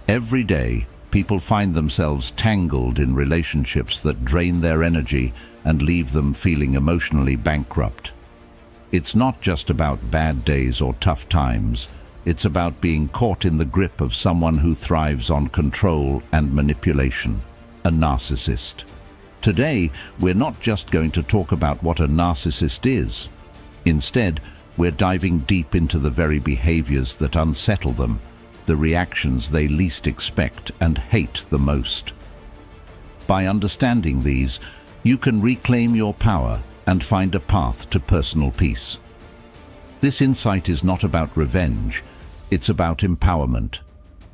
Every day, people find themselves tangled in relationships that drain their energy and leave them feeling emotionally bankrupt. It's not just about bad days or tough times. It's about being caught in the grip of someone who thrives on control and manipulation, a narcissist. Today, we're not just going to talk about what a narcissist is. Instead, we're diving deep into the very behaviors that unsettle them, the reactions they least expect and hate the most. By understanding these, you can reclaim your power and find a path to personal peace. This insight is not about revenge, it's about empowerment.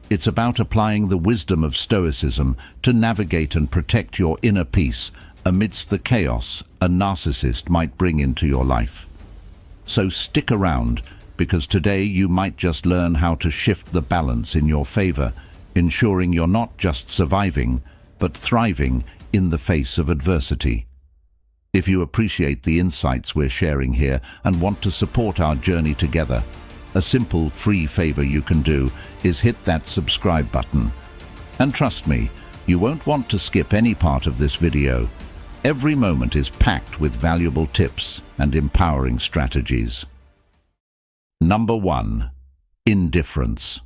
It's about applying the wisdom of Stoicism to navigate and protect your inner peace amidst the chaos a narcissist might bring into your life. So stick around, because today you might just learn how to shift the balance in your favor, ensuring you're not just surviving, but thriving in the face of adversity. If you appreciate the insights we're sharing here and want to support our journey together, a simple free favor you can do is hit that subscribe button. And trust me, you won't want to skip any part of this video. Every moment is packed with valuable tips and empowering strategies. Number 1. Indifference.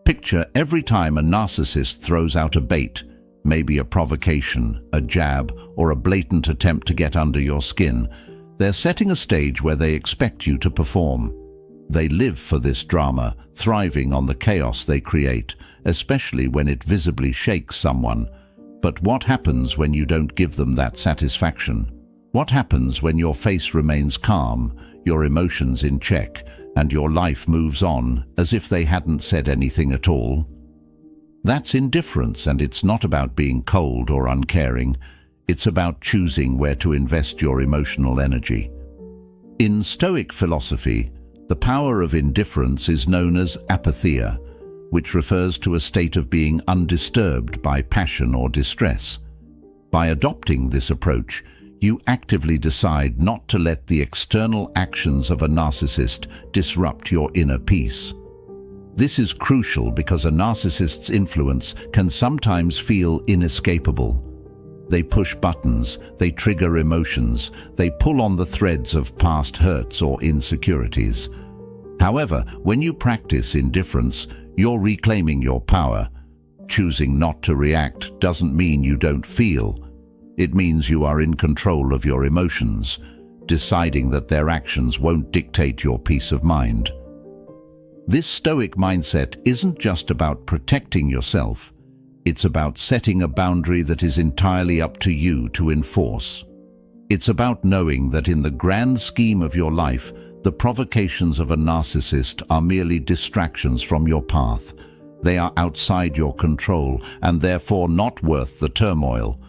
Picture every time a narcissist throws out a bait, maybe a provocation, a jab, or a blatant attempt to get under your skin. They're setting a stage where they expect you to perform. They live for this drama, thriving on the chaos they create, especially when it visibly shakes someone. But what happens when you don't give them that satisfaction? What happens when your face remains calm, your emotions in check, and your life moves on as if they hadn't said anything at all? That's indifference, and it's not about being cold or uncaring. It's about choosing where to invest your emotional energy. In Stoic philosophy, the power of indifference is known as apatheia, which refers to a state of being undisturbed by passion or distress. By adopting this approach, you actively decide not to let the external actions of a narcissist disrupt your inner peace. This is crucial because a narcissist's influence can sometimes feel inescapable. They push buttons, they trigger emotions, they pull on the threads of past hurts or insecurities. However, when you practice indifference, you're reclaiming your power. Choosing not to react doesn't mean you don't feel. It means you are in control of your emotions, deciding that their actions won't dictate your peace of mind. This Stoic mindset isn't just about protecting yourself. It's about setting a boundary that is entirely up to you to enforce. It's about knowing that in the grand scheme of your life, the provocations of a narcissist are merely distractions from your path. They are outside your control and therefore not worth the turmoil.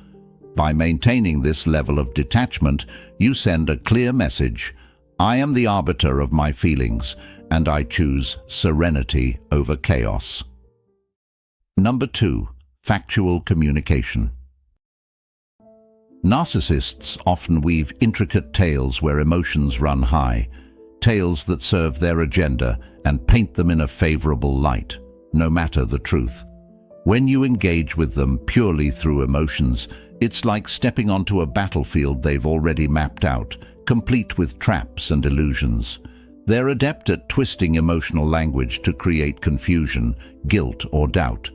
By maintaining this level of detachment, you send a clear message: I am the arbiter of my feelings, and I choose serenity over chaos. Number 2. Factual communication. Narcissists often weave intricate tales where emotions run high, tales that serve their agenda and paint them in a favorable light, no matter the truth. When you engage with them purely through emotions, it's like stepping onto a battlefield they've already mapped out, complete with traps and illusions. They're adept at twisting emotional language to create confusion, guilt, or doubt.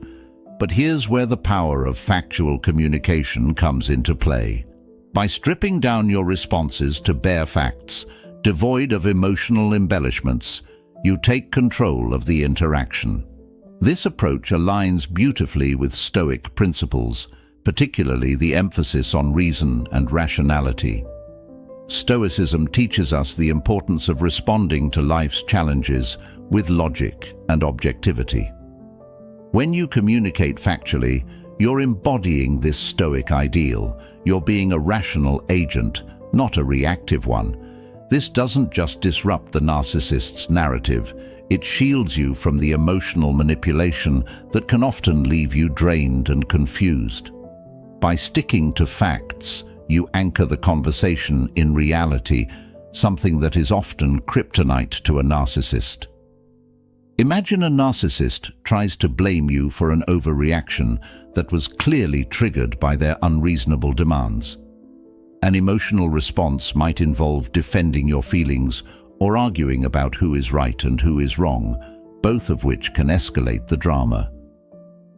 But here's where the power of factual communication comes into play. By stripping down your responses to bare facts, devoid of emotional embellishments, you take control of the interaction. This approach aligns beautifully with Stoic principles, particularly the emphasis on reason and rationality. Stoicism teaches us the importance of responding to life's challenges with logic and objectivity. When you communicate factually, you're embodying this Stoic ideal. You're being a rational agent, not a reactive one. This doesn't just disrupt the narcissist's narrative, it shields you from the emotional manipulation that can often leave you drained and confused. By sticking to facts, you anchor the conversation in reality, something that is often kryptonite to a narcissist. Imagine a narcissist tries to blame you for an overreaction that was clearly triggered by their unreasonable demands. An emotional response might involve defending your feelings or arguing about who is right and who is wrong, both of which can escalate the drama.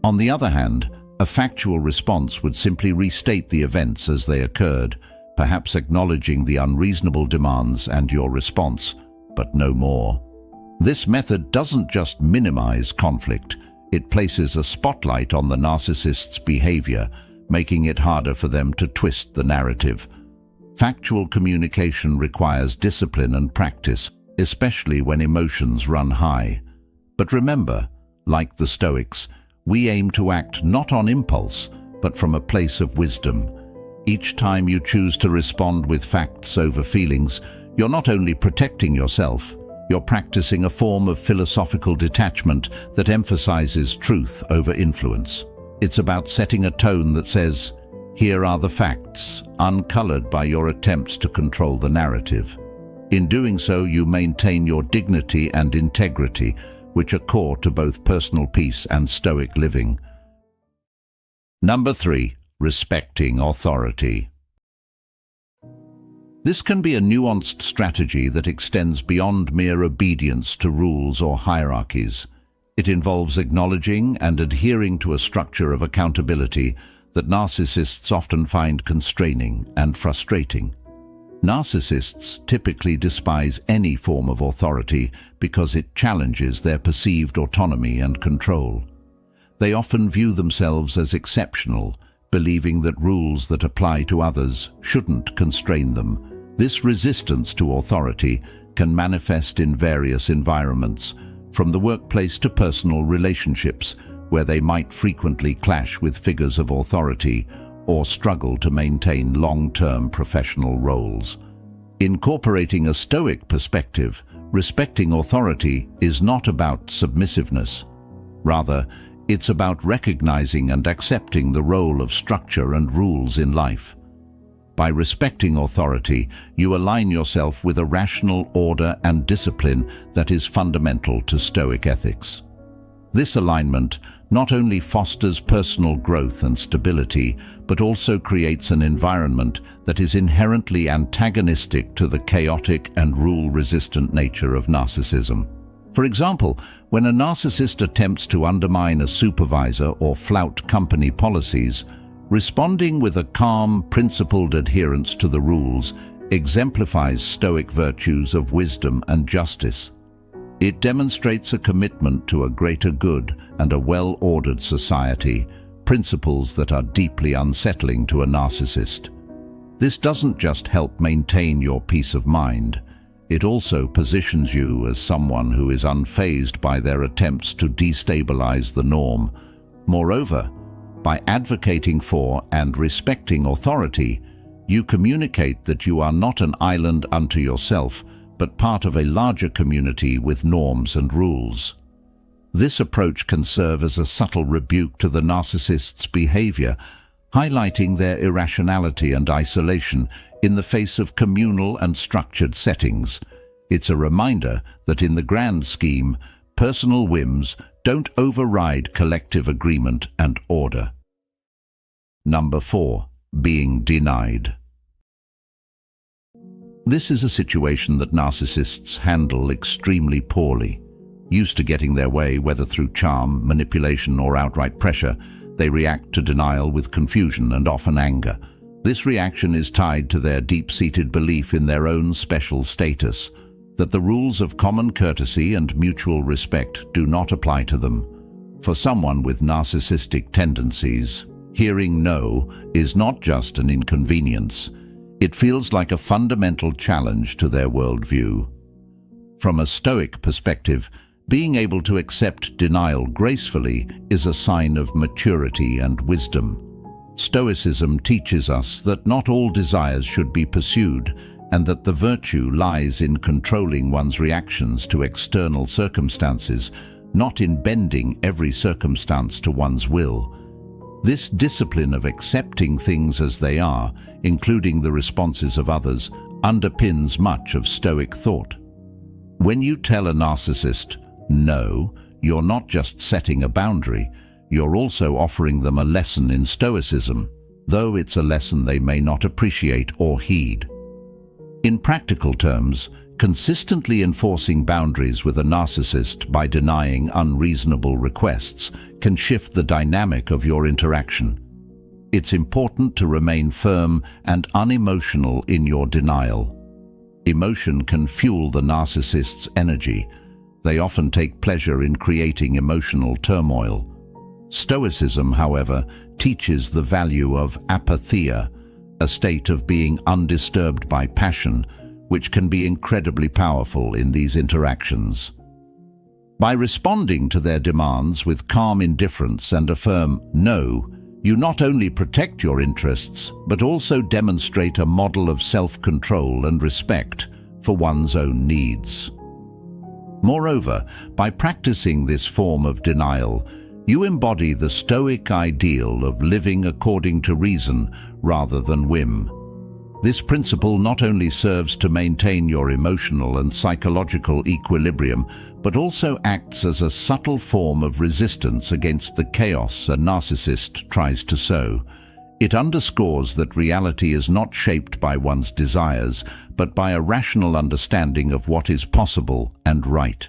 On the other hand, a factual response would simply restate the events as they occurred, perhaps acknowledging the unreasonable demands and your response, but no more. This method doesn't just minimize conflict, it places a spotlight on the narcissist's behavior, making it harder for them to twist the narrative. Factual communication requires discipline and practice, especially when emotions run high. But remember, like the Stoics, we aim to act not on impulse, but from a place of wisdom. Each time you choose to respond with facts over feelings, you're not only protecting yourself, you're practicing a form of philosophical detachment that emphasizes truth over influence. It's about setting a tone that says, "Here are the facts," uncolored by your attempts to control the narrative. In doing so, you maintain your dignity and integrity, which are core to both personal peace and Stoic living. Number 3. Respecting authority. This can be a nuanced strategy that extends beyond mere obedience to rules or hierarchies. It involves acknowledging and adhering to a structure of accountability that narcissists often find constraining and frustrating. Narcissists typically despise any form of authority because it challenges their perceived autonomy and control. They often view themselves as exceptional, believing that rules that apply to others shouldn't constrain them. This resistance to authority can manifest in various environments, from the workplace to personal relationships, where they might frequently clash with figures of authority or struggle to maintain long-term professional roles. Incorporating a Stoic perspective, respecting authority is not about submissiveness. Rather, it's about recognizing and accepting the role of structure and rules in life. By respecting authority, you align yourself with a rational order and discipline that is fundamental to Stoic ethics. This alignment not only fosters personal growth and stability, but also creates an environment that is inherently antagonistic to the chaotic and rule-resistant nature of narcissism. For example, when a narcissist attempts to undermine a supervisor or flout company policies, responding with a calm, principled adherence to the rules exemplifies Stoic virtues of wisdom and justice. It demonstrates a commitment to a greater good and a well-ordered society, principles that are deeply unsettling to a narcissist. This doesn't just help maintain your peace of mind, it also positions you as someone who is unfazed by their attempts to destabilize the norm. Moreover, by advocating for and respecting authority, you communicate that you are not an island unto yourself, but part of a larger community with norms and rules. This approach can serve as a subtle rebuke to the narcissist's behavior, highlighting their irrationality and isolation in the face of communal and structured settings. It's a reminder that in the grand scheme, personal whims don't override collective agreement and order. Number 4. Being denied. This is a situation that narcissists handle extremely poorly. Used to getting their way, whether through charm, manipulation, or outright pressure, they react to denial with confusion and often anger. This reaction is tied to their deep-seated belief in their own special status, that the rules of common courtesy and mutual respect do not apply to them. For someone with narcissistic tendencies, hearing no is not just an inconvenience. It feels like a fundamental challenge to their worldview. From a Stoic perspective, being able to accept denial gracefully is a sign of maturity and wisdom. Stoicism teaches us that not all desires should be pursued, and that the virtue lies in controlling one's reactions to external circumstances, not in bending every circumstance to one's will. This discipline of accepting things as they are, including the responses of others, underpins much of Stoic thought. When you tell a narcissist, no, you're not just setting a boundary, you're also offering them a lesson in Stoicism, though it's a lesson they may not appreciate or heed. In practical terms, consistently enforcing boundaries with a narcissist by denying unreasonable requests can shift the dynamic of your interaction. It's important to remain firm and unemotional in your denial. Emotion can fuel the narcissist's energy. They often take pleasure in creating emotional turmoil. Stoicism, however, teaches the value of apatheia, a state of being undisturbed by passion, which can be incredibly powerful in these interactions. By responding to their demands with calm indifference and a firm no, you not only protect your interests, but also demonstrate a model of self-control and respect for one's own needs. Moreover, by practicing this form of denial, you embody the Stoic ideal of living according to reason rather than whim. This principle not only serves to maintain your emotional and psychological equilibrium, but also acts as a subtle form of resistance against the chaos a narcissist tries to sow. It underscores that reality is not shaped by one's desires, but by a rational understanding of what is possible and right.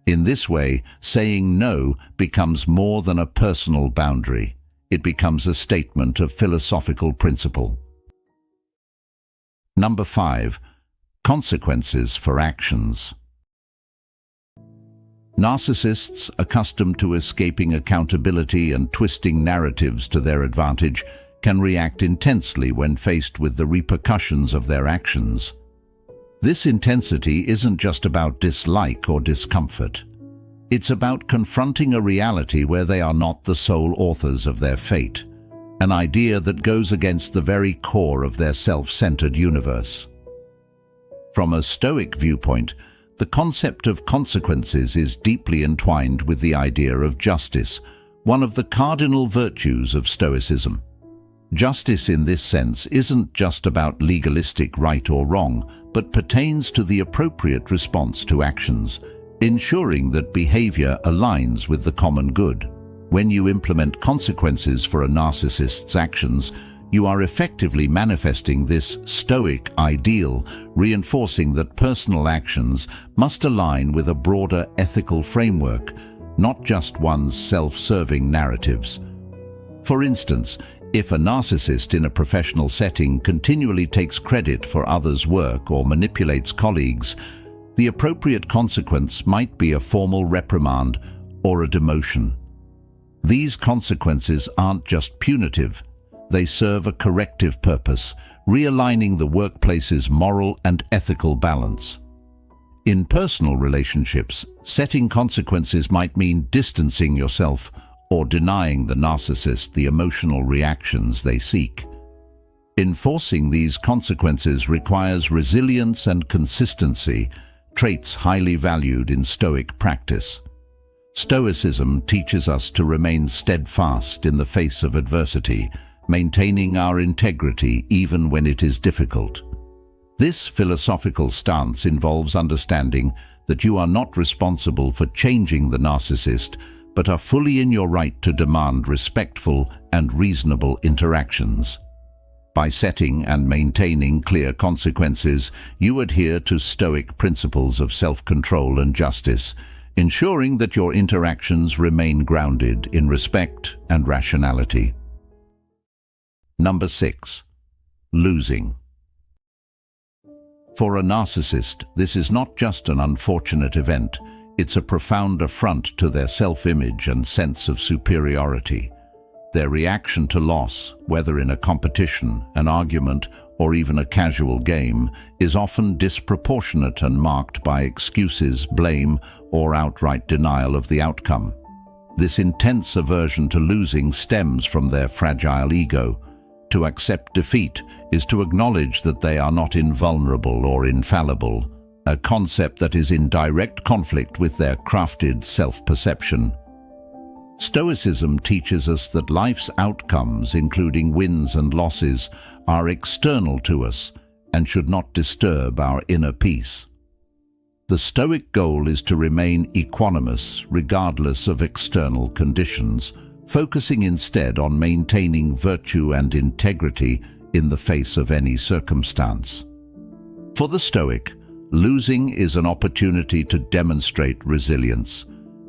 In this way, saying no becomes more than a personal boundary. It becomes a statement of philosophical principle. Number 5. Consequences for actions. Narcissists, accustomed to escaping accountability and twisting narratives to their advantage, can react intensely when faced with the repercussions of their actions. This intensity isn't just about dislike or discomfort. It's about confronting a reality where they are not the sole authors of their fate, an idea that goes against the very core of their self-centered universe. From a Stoic viewpoint, the concept of consequences is deeply entwined with the idea of justice, one of the cardinal virtues of Stoicism. Justice in this sense isn't just about legalistic right or wrong, but pertains to the appropriate response to actions, ensuring that behavior aligns with the common good. When you implement consequences for a narcissist's actions, you are effectively manifesting this Stoic ideal, reinforcing that personal actions must align with a broader ethical framework, not just one's self-serving narratives. For instance, if a narcissist in a professional setting continually takes credit for others' work or manipulates colleagues, the appropriate consequence might be a formal reprimand or a demotion. These consequences aren't just punitive, they serve a corrective purpose, realigning the workplace's moral and ethical balance. In personal relationships, setting consequences might mean distancing yourself or denying the narcissist the emotional reactions they seek. Enforcing these consequences requires resilience and consistency, traits highly valued in Stoic practice. Stoicism teaches us to remain steadfast in the face of adversity, maintaining our integrity even when it is difficult. This philosophical stance involves understanding that you are not responsible for changing the narcissist, but are fully in your right to demand respectful and reasonable interactions. By setting and maintaining clear consequences, you adhere to Stoic principles of self-control and justice, ensuring that your interactions remain grounded in respect and rationality. Number 6. Losing. For a narcissist, this is not just an unfortunate event, it's a profound affront to their self-image and sense of superiority. Their reaction to loss, whether in a competition, an argument, or even a casual game, is often disproportionate and marked by excuses, blame, or outright denial of the outcome. This intense aversion to losing stems from their fragile ego. To accept defeat is to acknowledge that they are not invulnerable or infallible, a concept that is in direct conflict with their crafted self-perception. Stoicism teaches us that life's outcomes, including wins and losses, are external to us and should not disturb our inner peace. The Stoic goal is to remain equanimous regardless of external conditions, focusing instead on maintaining virtue and integrity in the face of any circumstance. For the Stoic, losing is an opportunity to demonstrate resilience,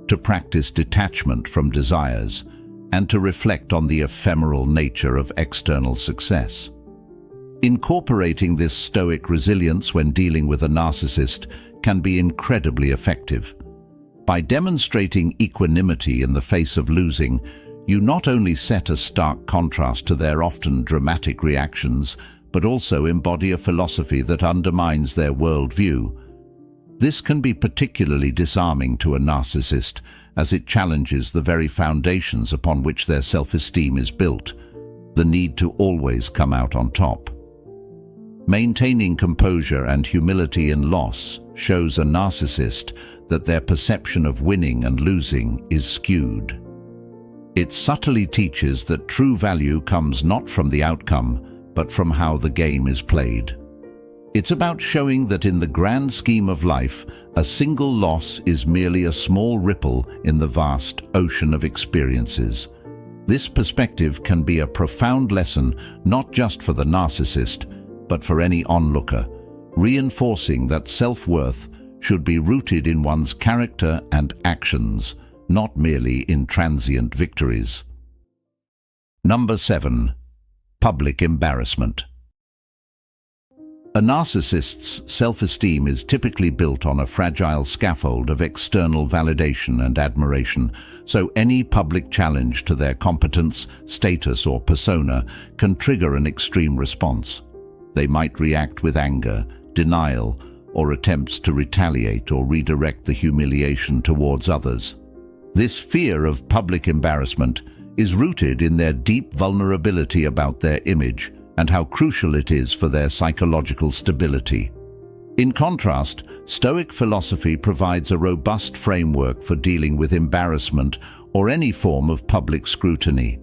to practice detachment from desires, and to reflect on the ephemeral nature of external success. Incorporating this Stoic resilience when dealing with a narcissist can be incredibly effective. By demonstrating equanimity in the face of losing, you not only set a stark contrast to their often dramatic reactions, but also embody a philosophy that undermines their worldview. This can be particularly disarming to a narcissist, as it challenges the very foundations upon which their self-esteem is built, the need to always come out on top. Maintaining composure and humility in loss shows a narcissist that their perception of winning and losing is skewed. It subtly teaches that true value comes not from the outcome, but from how the game is played. It's about showing that in the grand scheme of life, a single loss is merely a small ripple in the vast ocean of experiences. This perspective can be a profound lesson not just for the narcissist, but for any onlooker, reinforcing that self-worth should be rooted in one's character and actions, not merely in transient victories. Number 7. Public embarrassment. A narcissist's self-esteem is typically built on a fragile scaffold of external validation and admiration, so any public challenge to their competence, status, or persona can trigger an extreme response. They might react with anger, denial, or attempts to retaliate or redirect the humiliation towards others. This fear of public embarrassment is rooted in their deep vulnerability about their image and how crucial it is for their psychological stability. In contrast, Stoic philosophy provides a robust framework for dealing with embarrassment or any form of public scrutiny.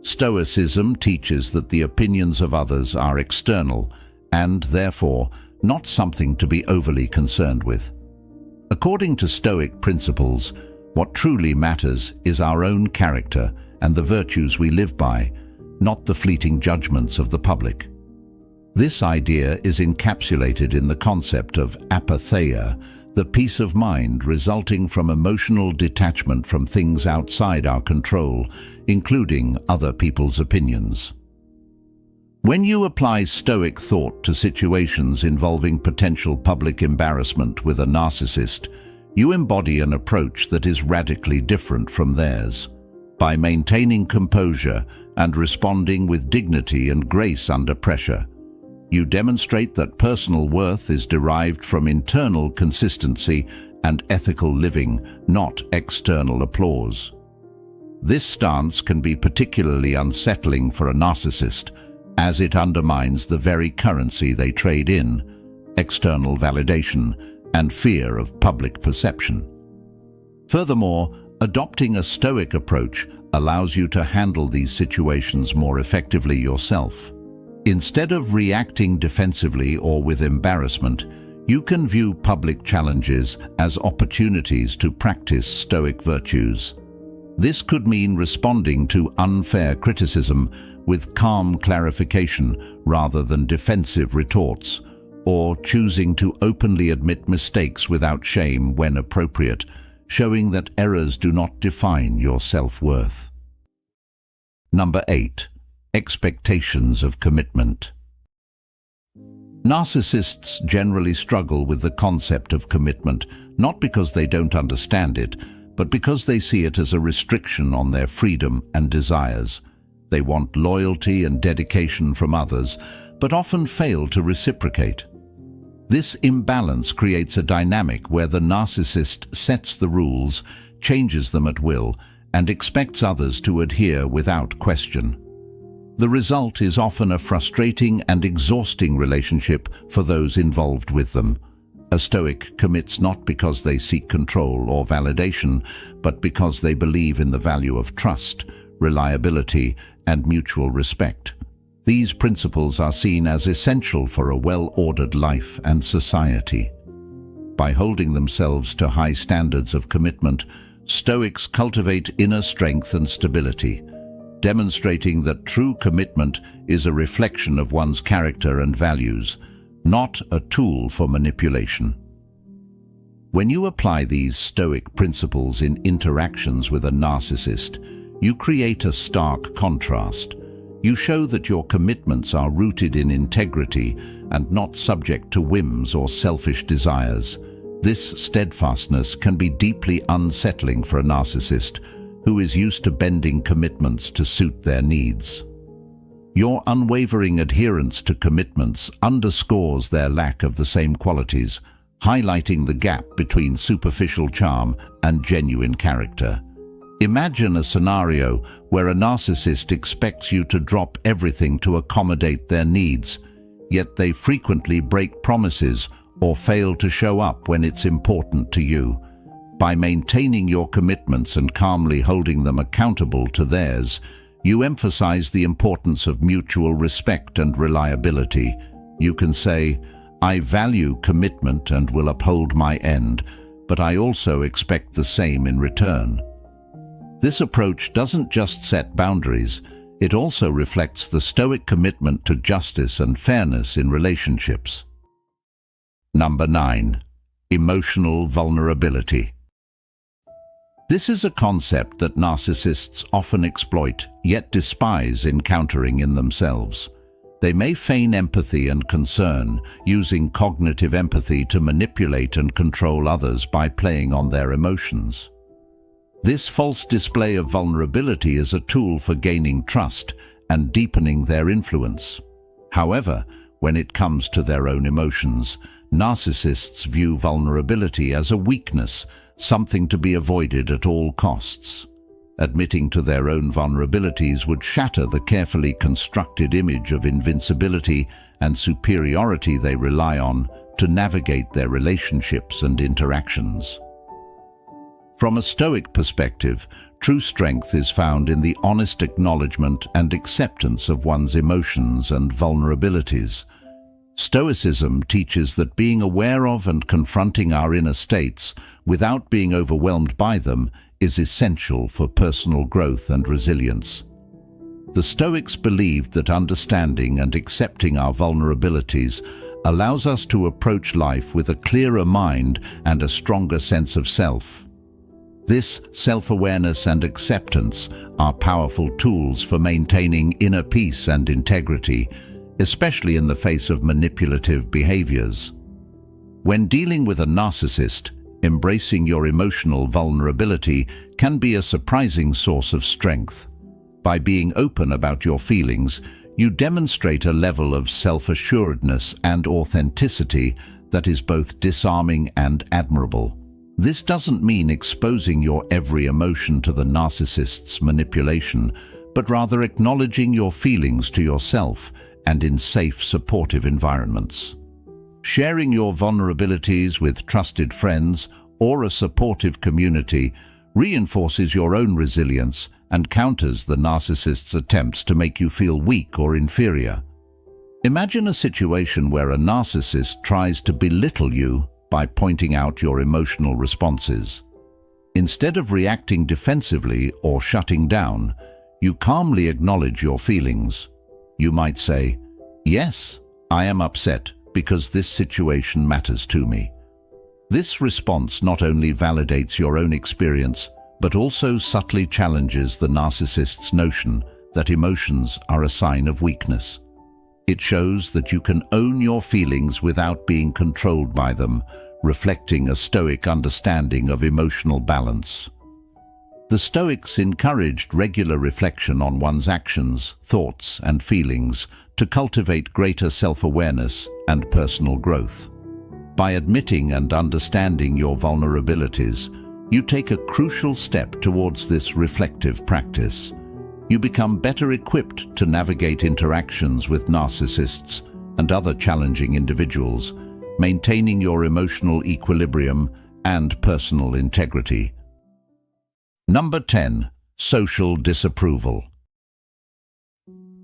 Stoicism teaches that the opinions of others are external and, therefore, not something to be overly concerned with. According to Stoic principles, what truly matters is our own character and the virtues we live by, not the fleeting judgments of the public. This idea is encapsulated in the concept of apatheia, the peace of mind resulting from emotional detachment from things outside our control, including other people's opinions. When you apply Stoic thought to situations involving potential public embarrassment with a narcissist, you embody an approach that is radically different from theirs. By maintaining composure and responding with dignity and grace under pressure, you demonstrate that personal worth is derived from internal consistency and ethical living, not external applause. This stance can be particularly unsettling for a narcissist, as it undermines the very currency they trade in, external validation and fear of public perception. Furthermore, adopting a Stoic approach allows you to handle these situations more effectively yourself. Instead of reacting defensively or with embarrassment, you can view public challenges as opportunities to practice Stoic virtues. This could mean responding to unfair criticism with calm clarification rather than defensive retorts, or choosing to openly admit mistakes without shame when appropriate, showing that errors do not define your self-worth. Number 8. Expectations of commitment. Narcissists generally struggle with the concept of commitment, not because they don't understand it, but because they see it as a restriction on their freedom and desires. They want loyalty and dedication from others, but often fail to reciprocate. This imbalance creates a dynamic where the narcissist sets the rules, changes them at will, and expects others to adhere without question. The result is often a frustrating and exhausting relationship for those involved with them. A Stoic commits not because they seek control or validation, but because they believe in the value of trust, reliability, and mutual respect. These principles are seen as essential for a well-ordered life and society. By holding themselves to high standards of commitment, Stoics cultivate inner strength and stability, demonstrating that true commitment is a reflection of one's character and values, not a tool for manipulation. When you apply these Stoic principles in interactions with a narcissist, you create a stark contrast. You show that your commitments are rooted in integrity and not subject to whims or selfish desires. This steadfastness can be deeply unsettling for a narcissist who is used to bending commitments to suit their needs. Your unwavering adherence to commitments underscores their lack of the same qualities, highlighting the gap between superficial charm and genuine character. Imagine a scenario where a narcissist expects you to drop everything to accommodate their needs, yet they frequently break promises or fail to show up when it's important to you. By maintaining your commitments and calmly holding them accountable to theirs, you emphasize the importance of mutual respect and reliability. You can say, "I value commitment and will uphold my end, but I also expect the same in return." This approach doesn't just set boundaries, it also reflects the Stoic commitment to justice and fairness in relationships. Number 9. Emotional vulnerability. This is a concept that narcissists often exploit, yet despise encountering in themselves. They may feign empathy and concern, using cognitive empathy to manipulate and control others by playing on their emotions. This false display of vulnerability is a tool for gaining trust and deepening their influence. However, when it comes to their own emotions, narcissists view vulnerability as a weakness, something to be avoided at all costs. Admitting to their own vulnerabilities would shatter the carefully constructed image of invincibility and superiority they rely on to navigate their relationships and interactions. From a Stoic perspective, true strength is found in the honest acknowledgement and acceptance of one's emotions and vulnerabilities. Stoicism teaches that being aware of and confronting our inner states without being overwhelmed by them is essential for personal growth and resilience. The Stoics believed that understanding and accepting our vulnerabilities allows us to approach life with a clearer mind and a stronger sense of self. This self-awareness and acceptance are powerful tools for maintaining inner peace and integrity, especially in the face of manipulative behaviors. When dealing with a narcissist, embracing your emotional vulnerability can be a surprising source of strength. By being open about your feelings, you demonstrate a level of self-assuredness and authenticity that is both disarming and admirable. This doesn't mean exposing your every emotion to the narcissist's manipulation, but rather acknowledging your feelings to yourself and in safe, supportive environments. Sharing your vulnerabilities with trusted friends or a supportive community reinforces your own resilience and counters the narcissist's attempts to make you feel weak or inferior. Imagine a situation where a narcissist tries to belittle you by pointing out your emotional responses. Instead of reacting defensively or shutting down, you calmly acknowledge your feelings. You might say, "Yes, I am upset because this situation matters to me." This response not only validates your own experience, but also subtly challenges the narcissist's notion that emotions are a sign of weakness. It shows that you can own your feelings without being controlled by them, reflecting a Stoic understanding of emotional balance. The Stoics encouraged regular reflection on one's actions, thoughts, and feelings to cultivate greater self-awareness and personal growth. By admitting and understanding your vulnerabilities, you take a crucial step towards this reflective practice. You become better equipped to navigate interactions with narcissists and other challenging individuals, maintaining your emotional equilibrium and personal integrity. Number 10. Social disapproval.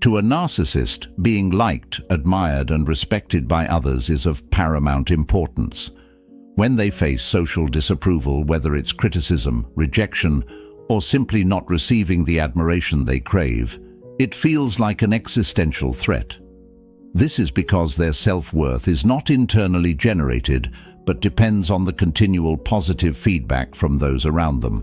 To a narcissist, being liked, admired, and respected by others is of paramount importance. When they face social disapproval, whether it's criticism, rejection, or simply not receiving the admiration they crave, it feels like an existential threat. This is because their self-worth is not internally generated, but depends on the continual positive feedback from those around them.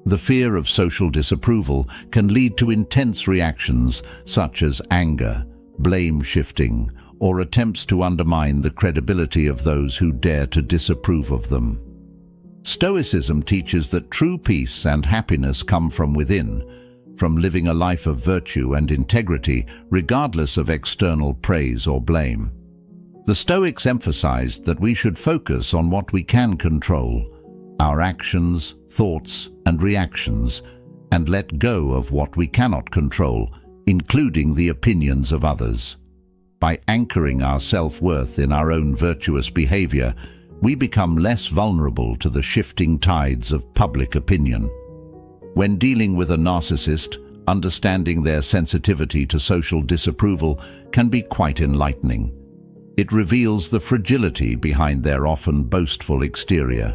The fear of social disapproval can lead to intense reactions such as anger, blame-shifting, or attempts to undermine the credibility of those who dare to disapprove of them. Stoicism teaches that true peace and happiness come from within, from living a life of virtue and integrity regardless of external praise or blame. The Stoics emphasized that we should focus on what we can control, our actions, thoughts, and reactions, and let go of what we cannot control, including the opinions of others. By anchoring our self-worth in our own virtuous behavior, we become less vulnerable to the shifting tides of public opinion. When dealing with a narcissist, understanding their sensitivity to social disapproval can be quite enlightening. It reveals the fragility behind their often boastful exterior.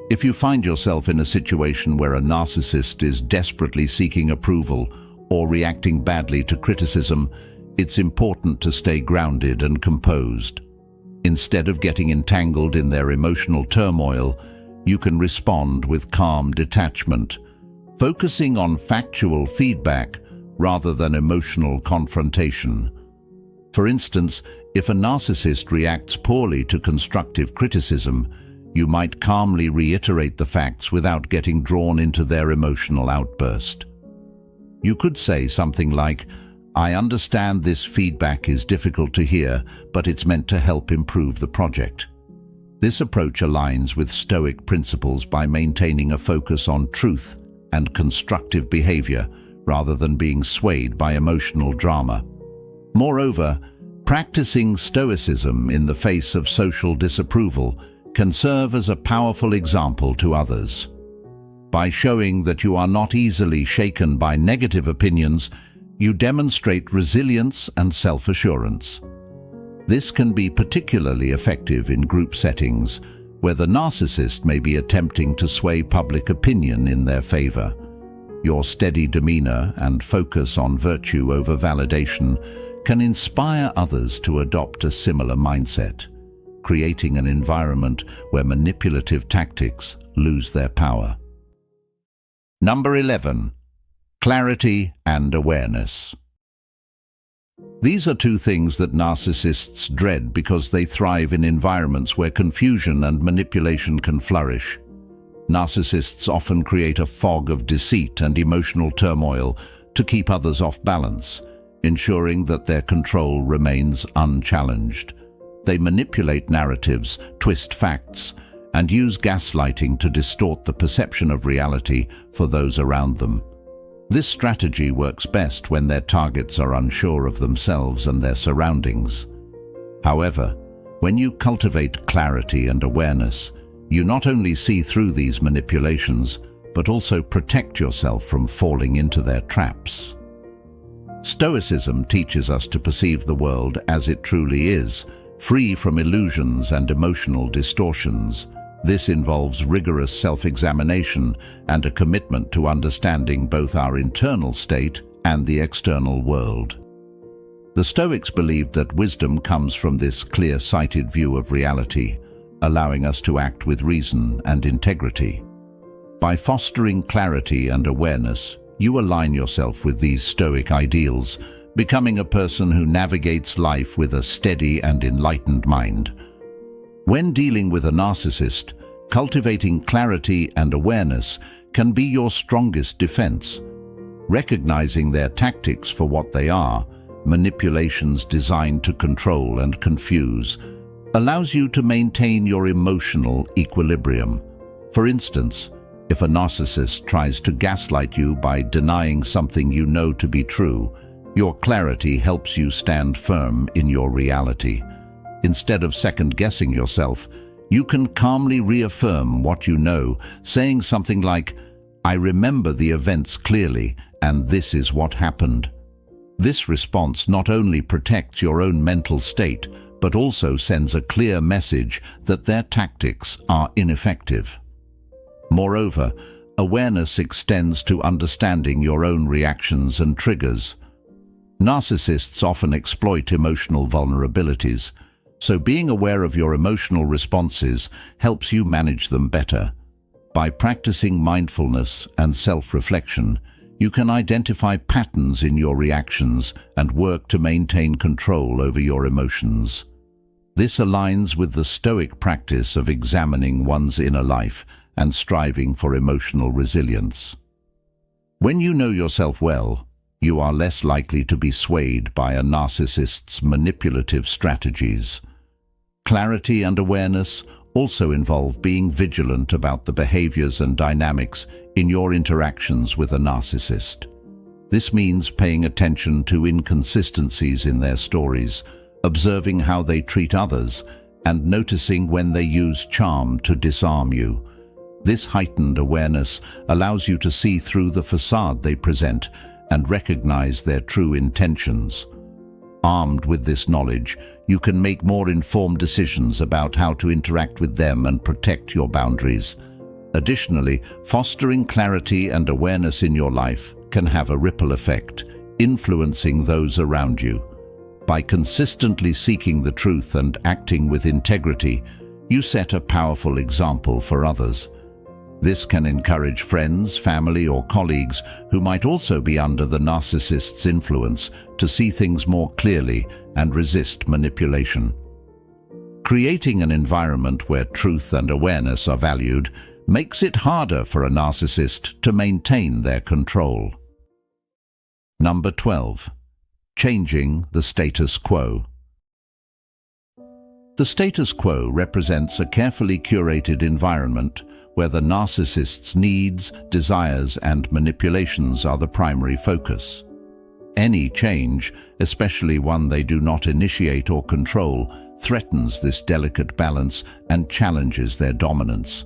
If you find yourself in a situation where a narcissist is desperately seeking approval or reacting badly to criticism, it's important to stay grounded and composed. Instead of getting entangled in their emotional turmoil, you can respond with calm detachment, focusing on factual feedback rather than emotional confrontation. For instance, if a narcissist reacts poorly to constructive criticism, you might calmly reiterate the facts without getting drawn into their emotional outburst. You could say something like, "I understand this feedback is difficult to hear, but it's meant to help improve the project." This approach aligns with Stoic principles by maintaining a focus on truth and constructive behavior rather than being swayed by emotional drama. Moreover, practicing Stoicism in the face of social disapproval can serve as a powerful example to others. By showing that you are not easily shaken by negative opinions, you demonstrate resilience and self-assurance. This can be particularly effective in group settings, where the narcissist may be attempting to sway public opinion in their favor. Your steady demeanor and focus on virtue over validation can inspire others to adopt a similar mindset, creating an environment where manipulative tactics lose their power. Number 11. Clarity and awareness. These are two things that narcissists dread because they thrive in environments where confusion and manipulation can flourish. Narcissists often create a fog of deceit and emotional turmoil to keep others off balance, ensuring that their control remains unchallenged. They manipulate narratives, twist facts, and use gaslighting to distort the perception of reality for those around them. This strategy works best when their targets are unsure of themselves and their surroundings. However, when you cultivate clarity and awareness, you not only see through these manipulations, but also protect yourself from falling into their traps. Stoicism teaches us to perceive the world as it truly is, free from illusions and emotional distortions. This involves rigorous self-examination and a commitment to understanding both our internal state and the external world. The Stoics believed that wisdom comes from this clear-sighted view of reality, allowing us to act with reason and integrity. By fostering clarity and awareness, you align yourself with these Stoic ideals, becoming a person who navigates life with a steady and enlightened mind. When dealing with a narcissist, cultivating clarity and awareness can be your strongest defense. Recognizing their tactics for what they are, manipulations designed to control and confuse, allows you to maintain your emotional equilibrium. For instance, if a narcissist tries to gaslight you by denying something you know to be true, your clarity helps you stand firm in your reality. Instead of second-guessing yourself, you can calmly reaffirm what you know, saying something like, "I remember the events clearly, and this is what happened." This response not only protects your own mental state, but also sends a clear message that their tactics are ineffective. Moreover, awareness extends to understanding your own reactions and triggers. Narcissists often exploit emotional vulnerabilities, so being aware of your emotional responses helps you manage them better. By practicing mindfulness and self-reflection, you can identify patterns in your reactions and work to maintain control over your emotions. This aligns with the Stoic practice of examining one's inner life and striving for emotional resilience. When you know yourself well, you are less likely to be swayed by a narcissist's manipulative strategies. Clarity and awareness also involve being vigilant about the behaviors and dynamics in your interactions with a narcissist. This means paying attention to inconsistencies in their stories, observing how they treat others, and noticing when they use charm to disarm you. This heightened awareness allows you to see through the facade they present and recognize their true intentions. Armed with this knowledge, you can make more informed decisions about how to interact with them and protect your boundaries. Additionally, fostering clarity and awareness in your life can have a ripple effect, influencing those around you. By consistently seeking the truth and acting with integrity, you set a powerful example for others. This can encourage friends, family, or colleagues who might also be under the narcissist's influence to see things more clearly and resist manipulation. Creating an environment where truth and awareness are valued makes it harder for a narcissist to maintain their control. Number 12. Changing the status quo. The status quo represents a carefully curated environment where the narcissist's needs, desires, and manipulations are the primary focus. Any change, especially one they do not initiate or control, threatens this delicate balance and challenges their dominance.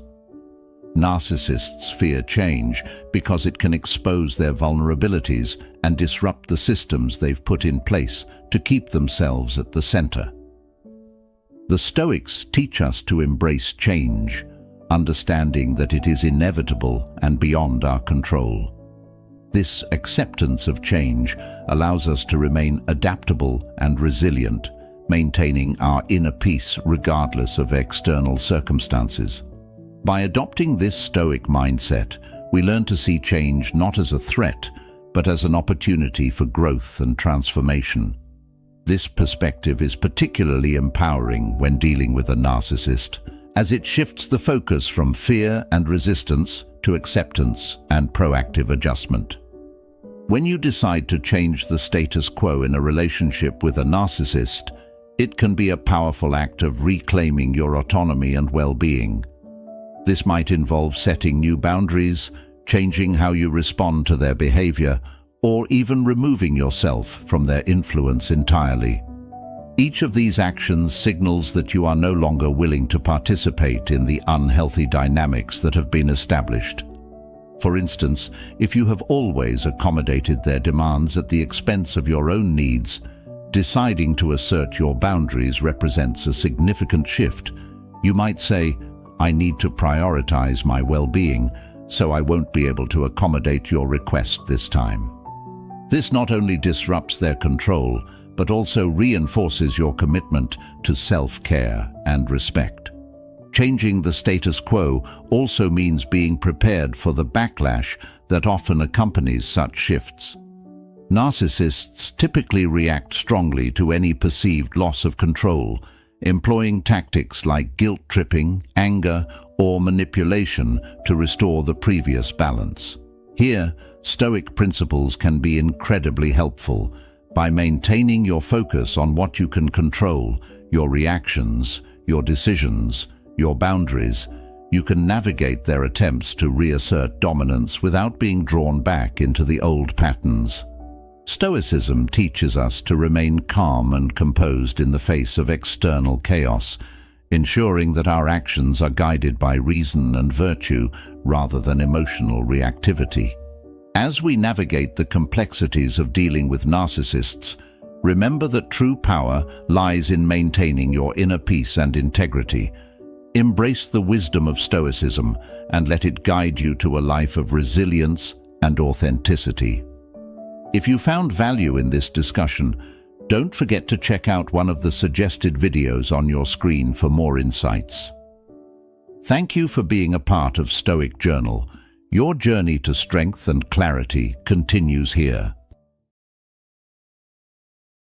Narcissists fear change because it can expose their vulnerabilities and disrupt the systems they've put in place to keep themselves at the center. The Stoics teach us to embrace change, understanding that it is inevitable and beyond our control. This acceptance of change allows us to remain adaptable and resilient, maintaining our inner peace regardless of external circumstances. By adopting this Stoic mindset, we learn to see change not as a threat, but as an opportunity for growth and transformation. This perspective is particularly empowering when dealing with a narcissist, as it shifts the focus from fear and resistance to acceptance and proactive adjustment. When you decide to change the status quo in a relationship with a narcissist, it can be a powerful act of reclaiming your autonomy and well-being. This might involve setting new boundaries, changing how you respond to their behavior, or even removing yourself from their influence entirely. Each of these actions signals that you are no longer willing to participate in the unhealthy dynamics that have been established. For instance, if you have always accommodated their demands at the expense of your own needs, deciding to assert your boundaries represents a significant shift. You might say, "I need to prioritize my well-being, so I won't be able to accommodate your request this time." This not only disrupts their control, but also reinforces your commitment to self-care and respect. Changing the status quo also means being prepared for the backlash that often accompanies such shifts. Narcissists typically react strongly to any perceived loss of control, employing tactics like guilt-tripping, anger, or manipulation to restore the previous balance. Here, Stoic principles can be incredibly helpful. By maintaining your focus on what you can control, your reactions, your decisions, your boundaries, you can navigate their attempts to reassert dominance without being drawn back into the old patterns. Stoicism teaches us to remain calm and composed in the face of external chaos, ensuring that our actions are guided by reason and virtue rather than emotional reactivity. As we navigate the complexities of dealing with narcissists, Remember that true power lies in maintaining your inner peace and integrity. Embrace the wisdom of Stoicism and let it guide you to a life of resilience and authenticity. If you found value in this discussion, don't forget to check out one of the suggested videos on your screen for more insights. Thank you for being a part of Stoic Journal. Your journey to strength and clarity continues here.